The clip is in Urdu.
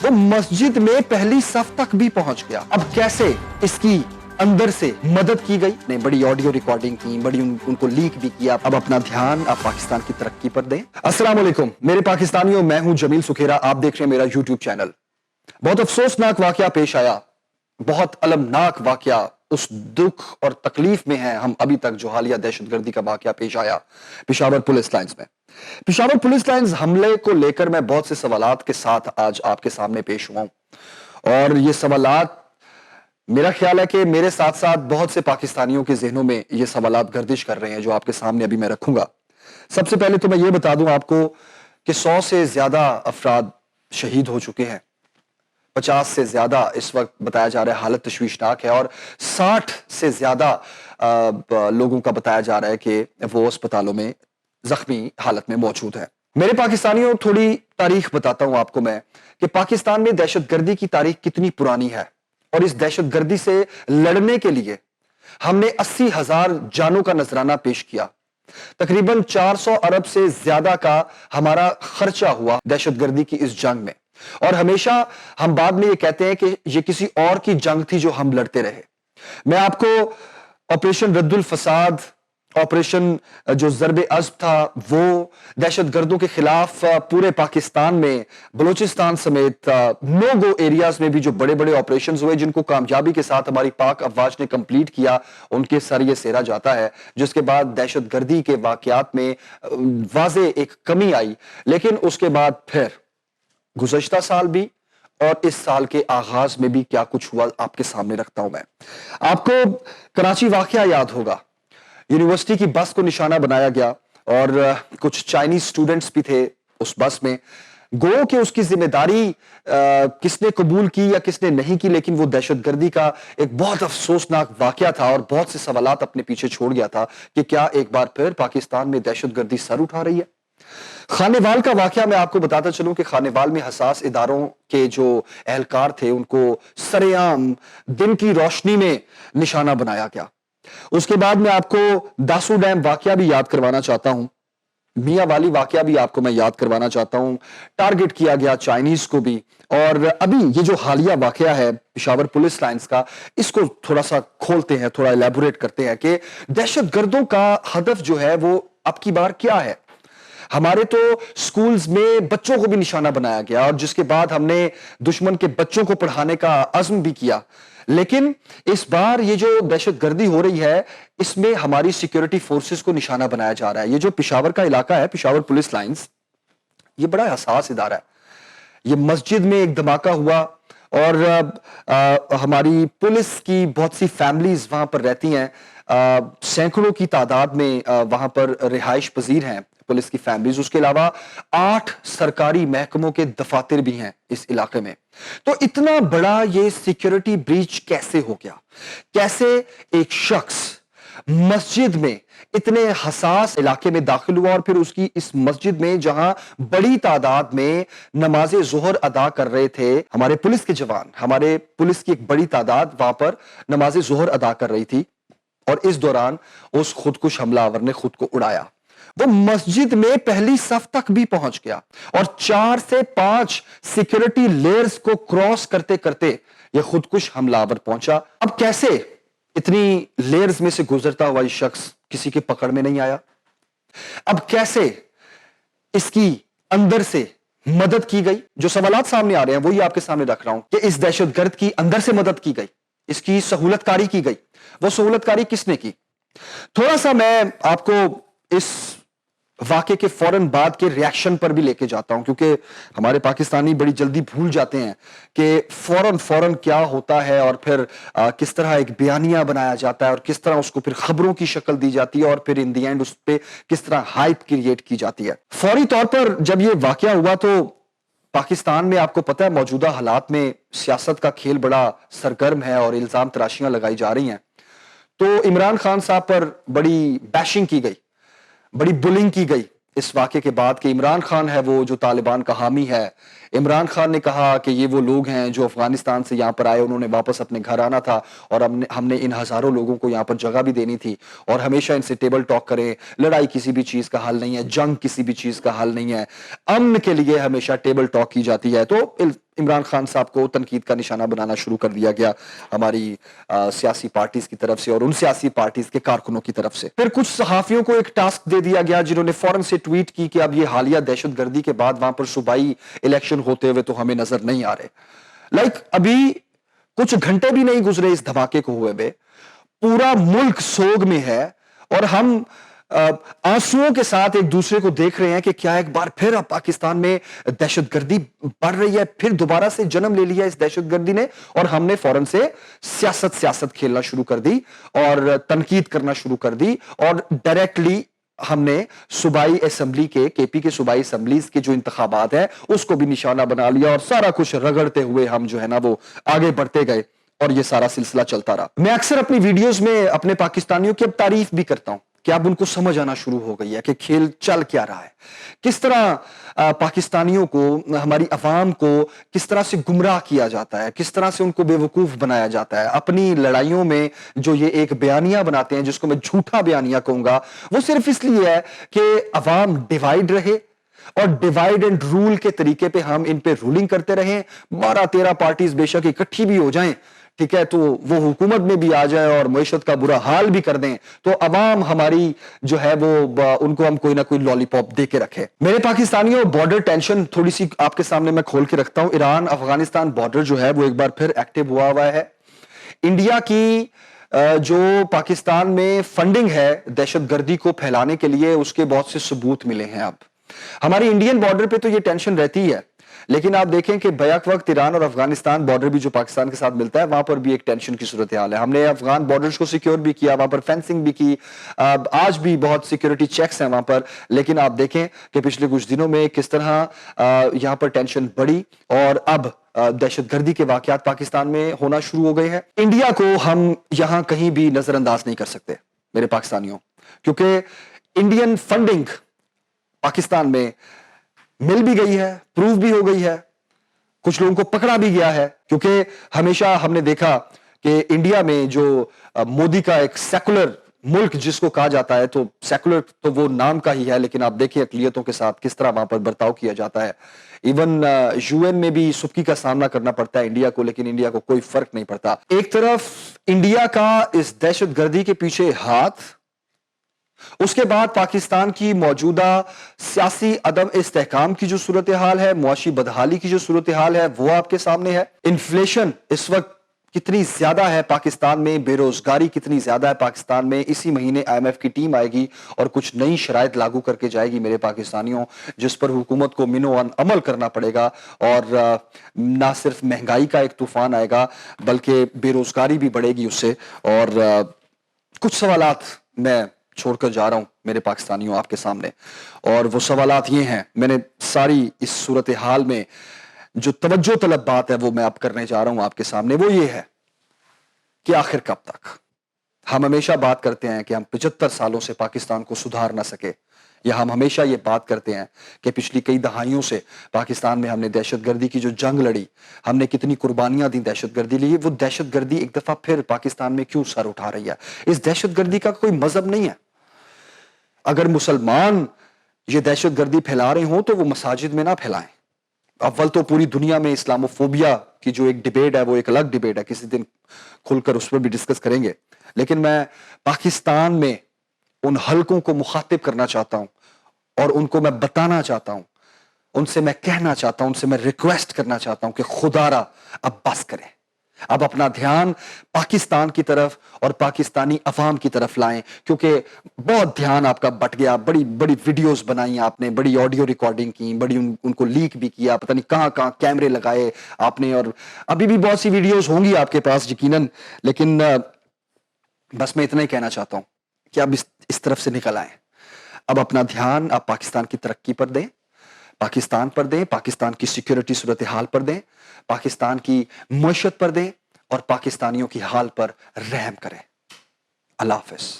وہ مسجد میں پہلی صف تک بھی پہنچ گیا. اب کیسے اس کی اندر سے مدد کی گئی؟ نے بڑی آڈیو ریکارڈنگ کی, بڑی ان کو لیک بھی کیا. اب اپنا دھیان آپ پاکستان کی ترقی پر دیں. السلام علیکم میرے پاکستانیوں, میں ہوں جمیل سکھیرا, آپ دیکھ رہے ہیں میرا یوٹیوب چینل. بہت افسوسناک واقعہ پیش آیا, بہت المناک واقعہ, اس دکھ اور تکلیف میں ہیں ہم ابھی تک جو حالیہ دہشت گردی کا واقعہ پیش آیا پشاور پولیس لائنز میں. پشاور پولیس لائنز حملے کو لے کر میں بہت سے سوالات کے ساتھ آج آپ کے سامنے پیش ہوا ہوں, اور یہ سوالات میرا خیال ہے کہ میرے ساتھ ساتھ بہت سے پاکستانیوں کے ذہنوں میں یہ سوالات گردش کر رہے ہیں جو آپ کے سامنے ابھی میں رکھوں گا. سب سے پہلے تو میں یہ بتا دوں آپ کو کہ 100 سے زیادہ افراد شہید ہو چکے ہیں, 50 سے زیادہ اس وقت بتایا جا رہا ہے حالت تشویشناک ہے, اور 60 سے زیادہ لوگوں کا بتایا جا رہا ہے کہ وہ اسپتالوں میں زخمی حالت میں موجود ہیں. میرے پاکستانیوں, تھوڑی تاریخ بتاتا ہوں آپ کو میں کہ پاکستان میں دہشت گردی کی تاریخ کتنی پرانی ہے, اور اس دہشت گردی سے لڑنے کے لیے ہم نے 80,000 جانوں کا نذرانہ پیش کیا. تقریباً 400 ارب سے زیادہ کا ہمارا خرچہ ہوا دہشت گردی کی اس جنگ میں, اور ہمیشہ ہم بعد میں یہ کہتے ہیں کہ یہ کسی اور کی جنگ تھی جو ہم لڑتے رہے. میں آپ کو آپریشن رد الفساد, آپریشن جو ضرب عزم تھا, وہ دہشت گردوں کے خلاف پورے پاکستان میں بلوچستان سمیت نو گو ایریاز میں بھی جو بڑے بڑے آپریشنز ہوئے جن کو کامیابی کے ساتھ ہماری پاک افواج نے کمپلیٹ کیا, ان کے سر یہ سہرا جاتا ہے, جس کے بعد دہشت گردی کے واقعات میں واضح ایک کمی آئی. لیکن اس کے بعد پھر گزشتہ سال بھی اور اس سال کے آغاز میں بھی کیا کچھ ہوا آپ کے سامنے رکھتا ہوں میں. آپ کو کراچی واقعہ یاد ہوگا, یونیورسٹی کی بس کو نشانہ بنایا گیا اور کچھ چائنیز سٹوڈنٹس بھی تھے اس بس میں. گو کہ اس کی ذمہ داری کس نے قبول کی یا کس نے نہیں کی, لیکن وہ دہشت گردی کا ایک بہت افسوسناک واقعہ تھا اور بہت سے سوالات اپنے پیچھے چھوڑ گیا تھا کہ کیا ایک بار پھر پاکستان میں دہشت گردی سر اٹھا رہی ہے. خانیوال کا واقعہ میں آپ کو بتاتا چلوں کہ خانیوال میں حساس اداروں کے جو اہلکار تھے ان کو سرے عام دن کی روشنی میں نشانہ بنایا گیا. اس کے بعد میں آپ کو داسو ڈیم واقعہ بھی یاد کروانا چاہتا ہوں, میاں والی واقعہ بھی آپ کو میں یاد کروانا چاہتا ہوں. ٹارگٹ کیا گیا چائنیز کو بھی. اور ابھی یہ جو حالیہ واقعہ ہے پشاور پولیس لائنز کا, اس کو تھوڑا سا کھولتے ہیں, تھوڑا الیبوریٹ کرتے ہیں کہ دہشت گردوں کا ہدف جو ہے وہ اب کی بار کیا ہے. ہمارے تو سکولز میں بچوں کو بھی نشانہ بنایا گیا, اور جس کے بعد ہم نے دشمن کے بچوں کو پڑھانے کا عزم بھی کیا. لیکن اس بار یہ جو دہشت گردی ہو رہی ہے اس میں ہماری سیکیورٹی فورسز کو نشانہ بنایا جا رہا ہے. یہ جو پشاور کا علاقہ ہے, پشاور پولیس لائنز, یہ بڑا حساس ادارہ ہے. یہ مسجد میں ایک دھماکہ ہوا اور ہماری پولیس کی بہت سی فیملیز وہاں پر رہتی ہیں, سینکڑوں کی تعداد میں وہاں پر رہائش پذیر ہیں پولیس کی فیملیز. اس کے علاوہ 8 سرکاری محکموں کے دفاتر بھی ہیں اس علاقے میں. تو اتنا بڑا یہ سیکیورٹی بریچ کیسے ہو گیا؟ کیسے ایک شخص مسجد میں اتنے حساس علاقے میں داخل ہوا, اور پھر اس کی اس مسجد میں جہاں بڑی تعداد میں نماز ظہر ادا کر رہے تھے ہمارے پولیس کے جوان, ہمارے پولیس کی ایک بڑی تعداد وہاں پر نماز ظہر ادا کر رہی تھی, اور اس دوران اس خودکش حملہ آور نے خود کو اڑایا. وہ مسجد میں پہلی صف تک بھی پہنچ گیا, اور 4 سے 5 سیکیورٹی لیئرز کو کراس کرتے کرتے یہ خودکش حملہ آور پہنچا. اب کیسے اتنی لیئرز میں سے گزرتا ہوا یہ شخص کسی کے پکڑ میں نہیں آیا؟ اب کیسے اس کی اندر سے مدد کی گئی؟ جو سوالات سامنے آ رہے ہیں وہی آپ کے سامنے رکھ رہا ہوں کہ اس دہشت گرد کی اندر سے مدد کی گئی, اس کی سہولت کاری کی گئی. وہ سہولت کاری کس نے کی؟ تھوڑا سا میں آپ کو اس واقعے کے فوراً بعد کے ریاکشن پر بھی لے کے جاتا ہوں, کیونکہ ہمارے پاکستانی بڑی جلدی بھول جاتے ہیں کہ فوراً کیا ہوتا ہے, اور پھر کس طرح ایک بیانیہ بنایا جاتا ہے, اور کس طرح اس کو پھر خبروں کی شکل دی جاتی ہے, اور پھر ان دی اینڈ اس پہ کس طرح ہائپ کریٹ کی جاتی ہے. فوری طور پر جب یہ واقعہ ہوا تو پاکستان میں آپ کو پتہ ہے موجودہ حالات میں سیاست کا کھیل بڑا سرگرم ہے اور الزام تراشیاں لگائی جا رہی ہیں. تو عمران خان صاحب پر بڑی بیشنگ کی گئی, بڑی بلنگ کی گئی اس واقعے کے بعد کہ عمران خان ہے وہ جو طالبان کا حامی ہے. عمران خان نے کہا کہ یہ وہ لوگ ہیں جو افغانستان سے یہاں پر آئے, انہوں نے واپس اپنے گھر آنا تھا, اور ہم نے ان ہزاروں لوگوں کو یہاں پر جگہ بھی دینی تھی, اور ہمیشہ ان سے ٹیبل ٹاک کریں. لڑائی کسی بھی چیز کا حل نہیں ہے, جنگ کسی بھی چیز کا حل نہیں ہے, امن کے لیے ہمیشہ ٹیبل ٹاک کی جاتی ہے. تو عمران خان صاحب کو تنقید کا نشانہ بنانا شروع کر دیا گیا ہماری سیاسی پارٹیز کی طرف سے اور ان سیاسی پارٹیز کے کارکنوں کی طرف سے. پھر کچھ صحافیوں کو ایک ٹاسک دے دیا گیا جنہوں نے فوراً سے ٹویٹ کی کہ اب یہ حالیہ دہشت گردی کے بعد وہاں پر صوبائی الیکشن ہوتے ہوئے تو ہمیں نظر نہیں آ رہے. ابھی کچھ گھنٹے بھی نہیں گزرے اس دھماکے کو ہوئے بے، پورا ملک سوگ میں ہے اور ہم آنسوؤں کے ساتھ ایک دوسرے کو دیکھ رہے ہیں کہ کیا ایک بار پھر اب پاکستان میں دہشت گردی بڑھ رہی ہے، پھر دوبارہ سے جنم لے لیا اس دہشت گردی نے، اور ہم نے فوراً سے سیاست کھیلنا شروع کر دی اور تنقید کرنا شروع کر دی اور ڈائریکٹلی ہم نے صوبائی اسمبلی کے پی کے صوبائی اسمبلیز کے جو انتخابات ہیں اس کو بھی نشانہ بنا لیا اور سارا کچھ رگڑتے ہوئے ہم جو ہے نا وہ آگے بڑھتے گئے اور یہ سارا سلسلہ چلتا رہا. میں اکثر اپنی ویڈیوز میں اپنے پاکستانیوں کی اب تعریف بھی کرتا ہوں کہ اب ان کو سمجھ آنا شروع ہو گئی ہے کہ کھیل چل کیا رہا ہے، کس طرح پاکستانیوں کو، ہماری عوام کو کس طرح سے گمراہ کیا جاتا ہے، کس طرح سے ان کو بے وقوف بنایا جاتا ہے. اپنی لڑائیوں میں جو یہ ایک بیانیہ بناتے ہیں جس کو میں جھوٹا بیانیہ کہوں گا، وہ صرف اس لیے ہے کہ عوام ڈیوائیڈ رہے اور ڈیوائیڈ اینڈ رول کے طریقے پہ ہم ان پہ رولنگ کرتے رہیں. 12-13 پارٹیز بے شک اکٹھی بھی ہو جائیں، ٹھیک ہے، تو وہ حکومت میں بھی آ جائے اور معیشت کا برا حال بھی کر دیں تو عوام ہماری جو ہے وہ ان کو ہم کوئی نہ کوئی لالی پاپ دے کے رکھے. میرے پاکستانیوں، بارڈر ٹینشن تھوڑی سی آپ کے سامنے میں کھول کے رکھتا ہوں. ایران افغانستان بارڈر جو ہے وہ ایک بار پھر ایکٹیو ہوا ہے. انڈیا کی جو پاکستان میں فنڈنگ ہے دہشت گردی کو پھیلانے کے لیے، اس کے بہت سے ثبوت ملے ہیں. اب ہماری انڈین بارڈر پہ تو یہ ٹینشن رہتی ہے، لیکن آپ دیکھیں کہ بیک وقت ایران اور افغانستان بارڈر بھی جو پاکستان کے ساتھ ملتا ہے وہاں پر بھی ایک ٹینشن کی صورتحال ہے. ہم نے افغان بارڈرز کو سیکیور بھی کیا، وہاں پر فینسنگ بھی کی، آج بھی بہت سیکیورٹی چیکس ہیں وہاں پر، لیکن آپ دیکھیں کہ پچھلے کچھ دنوں میں کس طرح یہاں پر ٹینشن بڑھی اور اب دہشت گردی کے واقعات پاکستان میں ہونا شروع ہو گئے ہیں. انڈیا کو ہم یہاں کہیں بھی نظر انداز نہیں کر سکتے میرے پاکستانیوں، کیونکہ انڈین فنڈنگ پاکستان میں مل بھی گئی ہے، پروف بھی ہو گئی ہے، کچھ لوگوں کو پکڑا بھی گیا ہے. کیونکہ ہمیشہ ہم نے دیکھا کہ انڈیا میں جو مودی کا ایک سیکولر ملک جس کو کہا جاتا ہے، تو سیکولر تو وہ نام کا ہی ہے، لیکن آپ دیکھیں اقلیتوں کے ساتھ کس طرح وہاں پر برتاؤ کیا جاتا ہے. ایون یو این میں بھی سبکی کا سامنا کرنا پڑتا ہے انڈیا کو، لیکن انڈیا کو کوئی فرق نہیں پڑتا. ایک طرف انڈیا کا اس دہشت گردی کے پیچھے ہاتھ، اس کے بعد پاکستان کی موجودہ سیاسی عدم استحکام کی جو صورتحال ہے، معاشی بدحالی کی جو صورتحال ہے وہ آپ کے سامنے ہے. انفلیشن اس وقت کتنی زیادہ ہے پاکستان میں، بے روزگاری کتنی زیادہ ہے پاکستان میں. اسی مہینے IMF کی ٹیم آئے گی اور کچھ نئی شرائط لاگو کر کے جائے گی میرے پاکستانیوں، جس پر حکومت کو منو عمل کرنا پڑے گا. اور نہ صرف مہنگائی کا ایک طوفان آئے گا بلکہ بے روزگاری بھی بڑھے گی اس سے. اور کچھ سوالات میں چھوڑ کر جا رہا ہوں میرے پاکستانیوں آپ کے سامنے، اور وہ سوالات یہ ہیں. میں نے ساری اس صورتحال میں جو توجہ طلب بات ہے وہ میں اب کرنے جا رہا ہوں آپ کے سامنے. وہ یہ ہے کہ آخر کب تک؟ ہم ہمیشہ بات کرتے ہیں کہ ہم 75 سالوں سے پاکستان کو سدھار نہ سکے، یا ہم ہمیشہ یہ بات کرتے ہیں کہ پچھلی کئی دہائیوں سے پاکستان میں ہم نے دہشت گردی کی جو جنگ لڑی، ہم نے کتنی قربانیاں دی دہشت گردی لیے، وہ دہشت گردی ایک دفعہ پھر پاکستان میں کیوں سر اٹھا رہی ہے؟ اس دہشت گردی کا کوئی مذہب نہیں ہے. اگر مسلمان یہ دہشت گردی پھیلا رہے ہوں تو وہ مساجد میں نہ پھیلائیں. اول تو پوری دنیا میں اسلاموفوبیا کی جو ایک ڈیبیٹ ہے وہ ایک الگ ڈیبیٹ ہے، کسی دن کھل کر اس پر بھی ڈسکس کریں گے. لیکن میں پاکستان میں ان حلقوں کو مخاطب کرنا چاہتا ہوں اور ان کو میں بتانا چاہتا ہوں، ان سے میں کہنا چاہتا ہوں، ان سے میں ریکویسٹ کرنا چاہتا ہوں کہ خدا را اب بس کریں، اب اپنا دھیان پاکستان کی طرف اور پاکستانی عوام کی طرف لائیں. کیونکہ بہت دھیان آپ کا بٹ گیا، بڑی بڑی ویڈیوز بنائی آپ نے، بڑی آڈیو ریکارڈنگ کی، بڑی ان کو لیک بھی کیا، پتہ نہیں کہاں کہاں کیمرے لگائے آپ نے، اور ابھی بھی بہت سی ویڈیوز ہوں گی آپ کے پاس یقیناً. لیکن بس میں اتنا ہی کہنا چاہتا ہوں کہ اب اس طرف سے نکل آئیں. اب اپنا دھیان آپ پاکستان کی ترقی پر دیں، پاکستان پر دیں، پاکستان کی سیکیورٹی صورتحال پر دیں، پاکستان کی معیشت پر دیں، اور پاکستانیوں کی حال پر رحم کریں. اللہ حافظ.